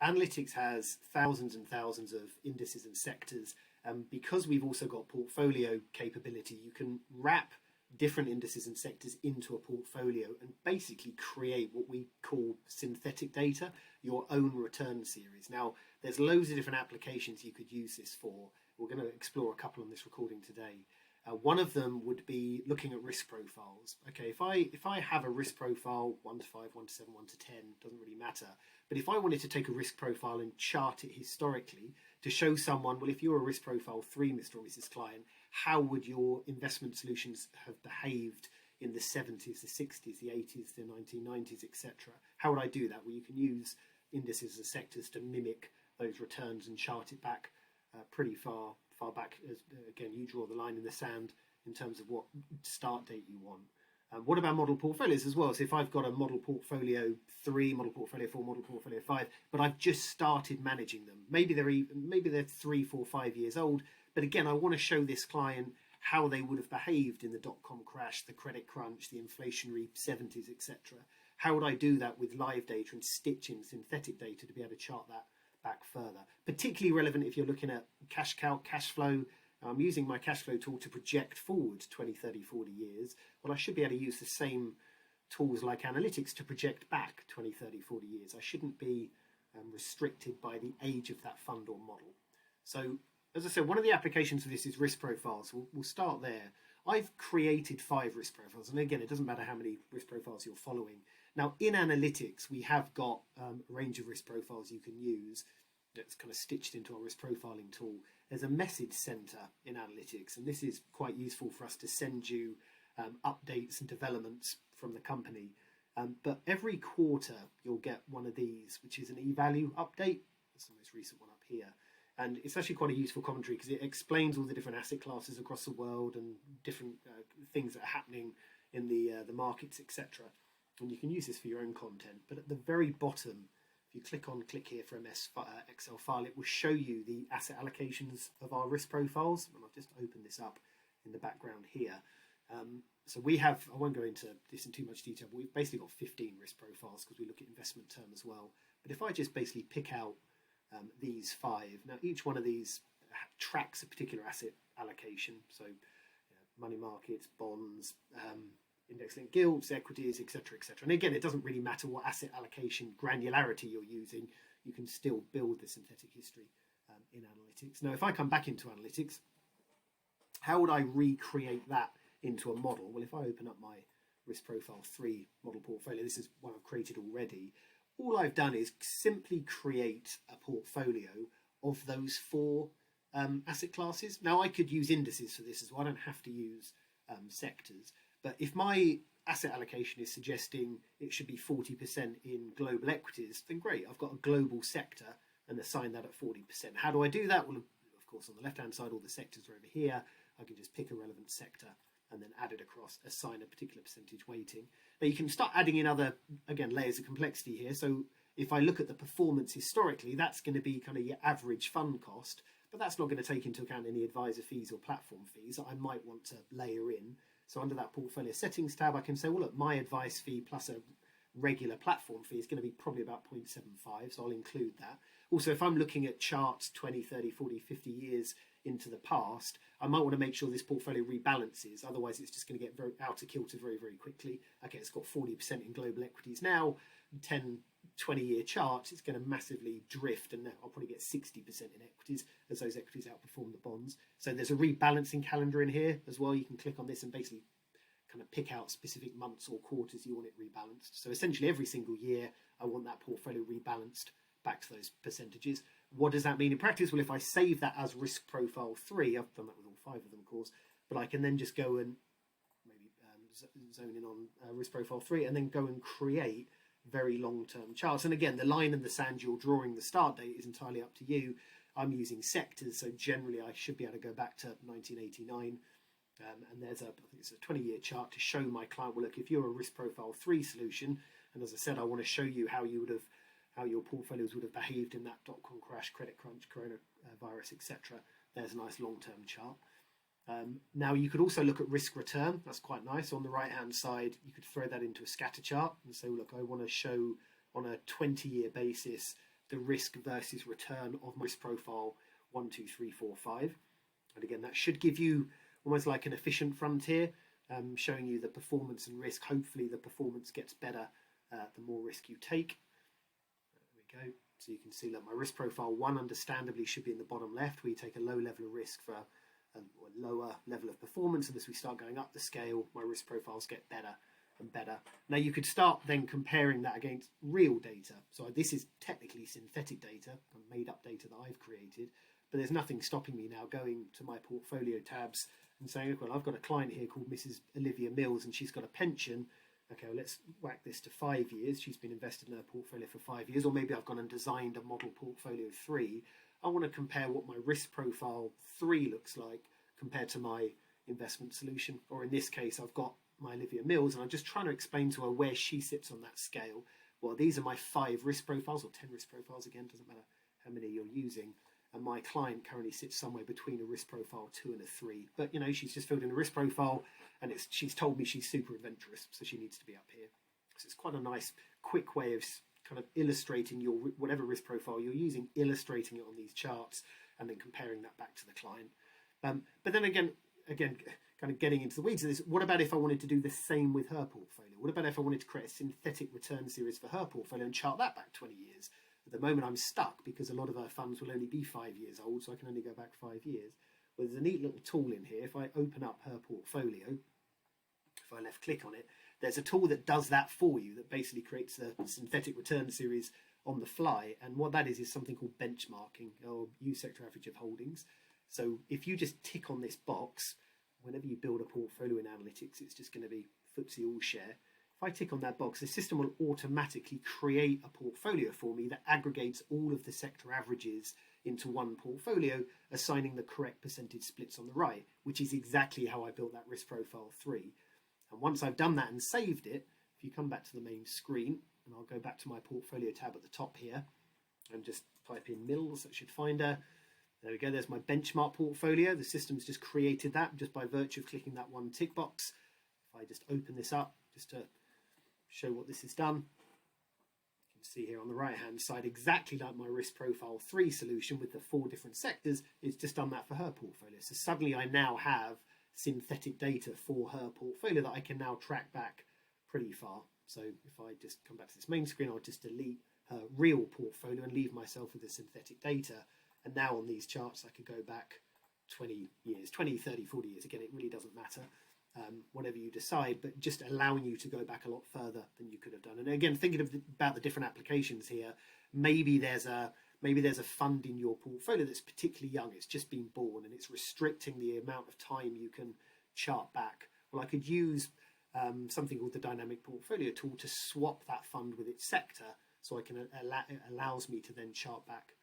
Analytics has thousands and thousands of indices and sectors. Because we've also got portfolio capability, you can wrap different indices and sectors into a portfolio and basically create what we call synthetic data, your own return series. Now, there's loads of different applications you could use this for. We're going to explore a couple on this recording today. One of them would be looking at risk profiles. Okay, if I have a risk profile 1 to 5, 1 to 7, 1 to 10, doesn't really matter. But if I wanted to take a risk profile and chart it historically to show someone, well, if you're a risk profile 3, Mr. or Mrs. Client, how would your investment solutions have behaved in the 70s, the 60s, the 80s, the 1990s, etc.? How would I do that? Well, you can use indices and sectors to mimic those returns and chart it back pretty far back. Again, you draw the line in the sand in terms of what start date you want. What about model portfolios as well? So if I've got a model portfolio 3, model portfolio 4, model portfolio 5, but I've just started managing them, maybe they're 3, 4, 5 years old, but again, I want to show this client how they would have behaved in the dot-com crash, the credit crunch, the inflationary 70s, etc. How would I do that with live data and stitch in synthetic data to be able to chart that back further? Particularly relevant if you're looking at cash calc, cash flow. I'm using my cash flow tool to project forward 20, 30, 40 years. Well, I should be able to use the same tools like analytics to project back 20, 30, 40 years. I shouldn't be restricted by the age of that fund or model. So, as I said, one of the applications for this is risk profiles. We'll start there. I've created 5 risk profiles. And again, it doesn't matter how many risk profiles you're following. Now, in analytics, we have got a range of risk profiles you can use that's kind of stitched into our risk profiling tool. There's a message center in analytics, and this is quite useful for us to send you updates and developments from the company. But every quarter, you'll get one of these, which is an eValue update. That's the most recent one up here. And it's actually quite a useful commentary because it explains all the different asset classes across the world and different things that are happening in the markets, etc. And you can use this for your own content. But at the very bottom, if you click here for MS Excel file, it will show you the asset allocations of our risk profiles. And I've just opened this up in the background here. So we have, I won't go into this in too much detail, but we've basically got 15 risk profiles because we look at investment term as well. But if I just basically pick out these 5, now each one of these tracks a particular asset allocation. So money markets, bonds, index-linked gilts, equities, etc., etc. And again, it doesn't really matter what asset allocation granularity you're using. You can still build the synthetic history in analytics. Now, if I come back into analytics, how would I recreate that into a model? Well, if I open up my risk profile 3 model portfolio, this is one I've created already. All I've done is simply create a portfolio of those 4 asset classes. Now, I could use indices for this as well. I don't have to use sectors. But if my asset allocation is suggesting it should be 40% in global equities, then great, I've got a global sector and assign that at 40%. How do I do that? Well, of course, on the left-hand side, all the sectors are over here. I can just pick a relevant sector and then add it across, assign a particular percentage weighting. Now, you can start adding in other, again, layers of complexity here. So if I look at the performance historically, that's going to be kind of your average fund cost, but that's not going to take into account any advisor fees or platform fees that I might want to layer in. So under that portfolio settings tab, I can say, well, look, my advice fee plus a regular platform fee is going to be probably about 0.75, so I'll include that. Also, if I'm looking at charts 20, 30, 40, 50 years into the past, I might want to make sure this portfolio rebalances. Otherwise, it's just going to get very out of kilter very, very quickly. Okay, it's got 40% in global equities now, 10, 20-year charts, it's going to massively drift, and I'll probably get 60% in equities as those equities outperform the bonds. So there's a rebalancing calendar in here as well. You can click on this and basically kind of pick out specific months or quarters you want it rebalanced. So essentially every single year, I want that portfolio rebalanced back to those percentages. What does that mean in practice? Well, if I save that as risk profile 3, I've done that with all 5 of them, of course, but I can then just go and maybe zone in on risk profile 3 and then go and create very long-term charts. And again, the line in the sand you're drawing the start date is entirely up to you. I'm using sectors, so generally I should be able to go back to 1989. And there's I think it's a 20-year chart to show my client, well, look, if you're a risk profile 3 solution, and as I said, I want to show you how your portfolios would have behaved in that dot-com crash, credit crunch, coronavirus, etc. There's a nice long-term chart. Now, you could also look at risk return. That's quite nice. On the right-hand side, you could throw that into a scatter chart and say, look, I want to show on a 20-year basis the risk versus return of my risk profile 1, 2, 3, 4, 5. And again, that should give you almost like an efficient frontier, showing you the performance and risk. Hopefully the performance gets better the more risk you take. There we go. So you can see that my risk profile 1 understandably should be in the bottom left, where you take a low level of risk for a lower level of performance, and as we start going up the scale, my risk profiles get better and better. Now you could start then comparing that against real data. So this is technically synthetic data, made up data that I've created, but there's nothing stopping me now going to my portfolio tabs and saying, well, I've got a client here called Mrs. Olivia Mills, and she's got a pension. Okay, well, let's whack this to 5 years. She's been invested in her portfolio for 5 years, or maybe I've gone and designed a model portfolio 3. I want to compare what my risk profile 3 looks like compared to my investment solution. Or in this case, I've got my Olivia Mills, and I'm just trying to explain to her where she sits on that scale. Well, these are my 5 risk profiles, or 10 risk profiles, again, doesn't matter how many you're using. And my client currently sits somewhere between a risk profile 2 and a 3. But, you know, she's just filled in a risk profile, and she's told me she's super adventurous, so she needs to be up here. So it's quite a nice, quick way of kind of illustrating your whatever risk profile you're using, illustrating it on these charts, and then comparing that back to the client. But then again, kind of getting into the weeds of this, what about if I wanted to do the same with her portfolio? What about if I wanted to create a synthetic return series for her portfolio and chart that back 20 years? At the moment, I'm stuck because a lot of her funds will only be 5 years old, so I can only go back 5 years. Well, there's a neat little tool in here. If I open up her portfolio, if I left click on it, there's a tool that does that for you, that basically creates a synthetic return series on the fly. And what that is something called benchmarking, or use sector average of holdings. So if you just tick on this box, whenever you build a portfolio in analytics, it's just going to be FTSE All Share. If I tick on that box, the system will automatically create a portfolio for me that aggregates all of the sector averages into one portfolio, assigning the correct percentage splits on the right, which is exactly how I built that risk profile 3. And once I've done that and saved it, if you come back to the main screen, and I'll go back to my portfolio tab at the top here, and just type in Mills, that should find her. There we go, there's my benchmark portfolio. The system's just created that just by virtue of clicking that one tick box. If I just open this up, just to show what this has done, you can see here on the right hand side, exactly like my risk profile 3 solution with the 4 different sectors, it's just done that for her portfolio. So suddenly I now have synthetic data for her portfolio that I can now track back pretty far. So if I just come back to this main screen, I'll just delete her real portfolio and leave myself with the synthetic data. And now on these charts, I could go back 20 years, 20, 30, 40 years. Again, it really doesn't matter, whatever you decide, but just allowing you to go back a lot further than you could have done. And again, thinking about the different applications here, maybe there's a fund in your portfolio that's particularly young. It's just been born and it's restricting the amount of time you can chart back. Well, I could use something called the dynamic portfolio tool to swap that fund with its sector, so I can it allows me to then chart back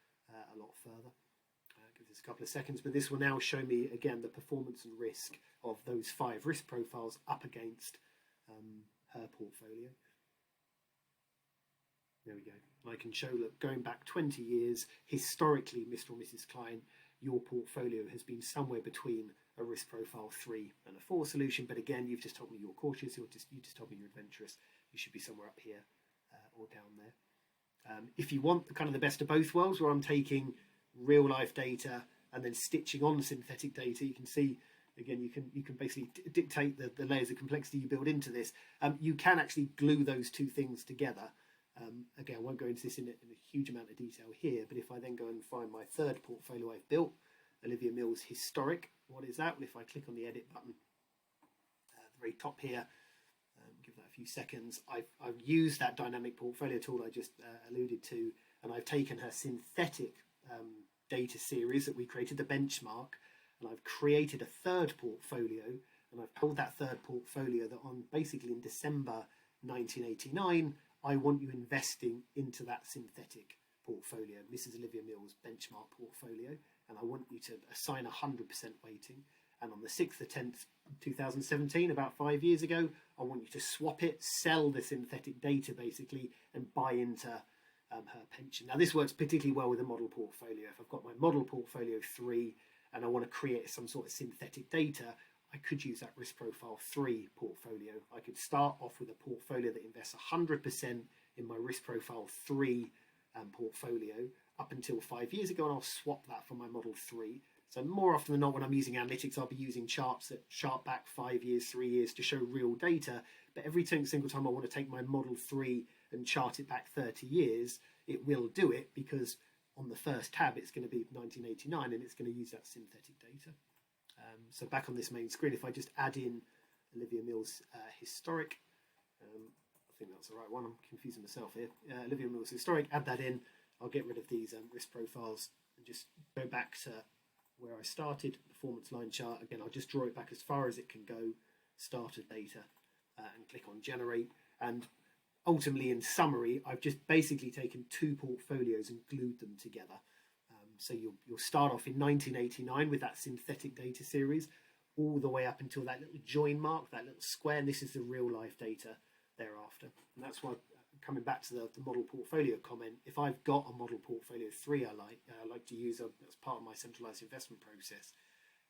a lot further. Give this a couple of seconds, but this will now show me again the performance and risk of those 5 risk profiles up against her portfolio. There we go. I can show, look, going back 20 years, historically, Mr. or Mrs. Klein, your portfolio has been somewhere between a risk profile 3 and a 4 solution. But again, you've just told me you're cautious, you just told me you're adventurous. You should be somewhere up here or down there. If you want kind of the best of both worlds, where I'm taking real life data and then stitching on synthetic data, you can see, again, you can basically dictate the layers of complexity you build into this. You can actually glue those two things together. Again, I won't go into this in a huge amount of detail here, but if I then go and find my third portfolio I've built, Olivia Mills Historic, what is that? Well, if I click on the edit button at the very top here, give that a few seconds, I've used that dynamic portfolio tool I just alluded to, and I've taken her synthetic data series that we created, the benchmark, and I've created a third portfolio, and I've told that third portfolio that on basically in December 1989, I want you investing into that synthetic portfolio, Mrs. Olivia Mills benchmark portfolio, and I want you to assign 100% weighting. And on the 6th of 10th, 2017, about 5 years ago, I want you to swap it, sell the synthetic data basically, and buy into her pension. Now this works particularly well with a model portfolio. If I've got my model portfolio 3 and I want to create some sort of synthetic data, I could use that risk profile 3 portfolio. I could start off with a portfolio that invests 100% in my risk profile 3 portfolio up until 5 years ago, and I'll swap that for my Model 3. So more often than not, when I'm using analytics, I'll be using charts that chart back 5 years, 3 years to show real data. But every single time I want to take my Model 3 and chart it back 30 years, it will do it, because on the first tab, it's going to be 1989, and it's going to use that synthetic data. So back on this main screen, if I just add in Olivia Mills Historic, I think that's the right one, I'm confusing myself here. Olivia Mills Historic, add that in. I'll get rid of these risk profiles and just go back to where I started, performance line chart. Again, I'll just draw it back as far as it can go, starter data, and click on generate. And ultimately, in summary, I've just basically taken two portfolios and glued them together. So you'll start off in 1989 with that synthetic data series, all the way up until that little join mark, that little square, and this is the real life data thereafter. And that's why, coming back to the model portfolio comment, if I've got a model portfolio 3 I like to use as part of my centralized investment process,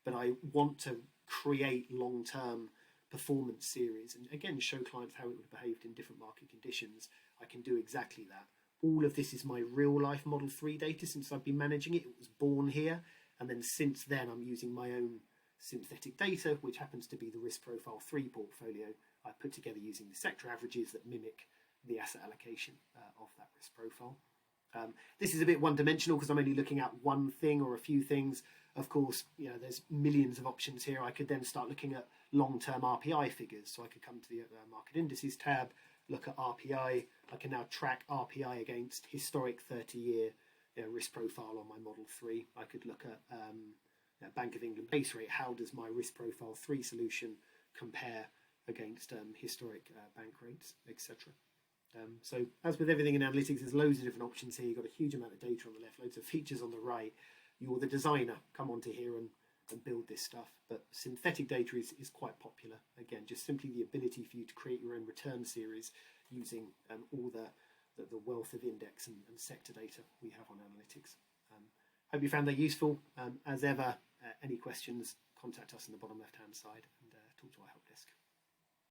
but I want to create long-term performance series and again show clients how it would have behaved in different market conditions, I can do exactly that. All of this is my real life Model 3 data since I've been managing it. It was born here, and then since then I'm using my own synthetic data, which happens to be the risk profile 3 portfolio I put together using the sector averages that mimic the asset allocation of that risk profile. This is a bit one-dimensional because I'm only looking at one thing or a few things. Of course, there's millions of options here. I could then start looking at long-term RPI figures. So I could come to the market indices tab, look at RPI. I can now track RPI against historic 30-year risk profile on my Model 3. I could look at Bank of England base rate. How does my risk profile 3 solution compare against historic bank rates, etc. So as with everything in analytics, there's loads of different options here. You've got a huge amount of data on the left, loads of features on the right. You're the designer, come onto here and build this stuff. But synthetic data is quite popular. Again, just simply the ability for you to create your own return series using all the wealth of index and sector data we have on analytics. Hope you found that useful. As ever, any questions, contact us in the bottom left-hand side and talk to our help desk.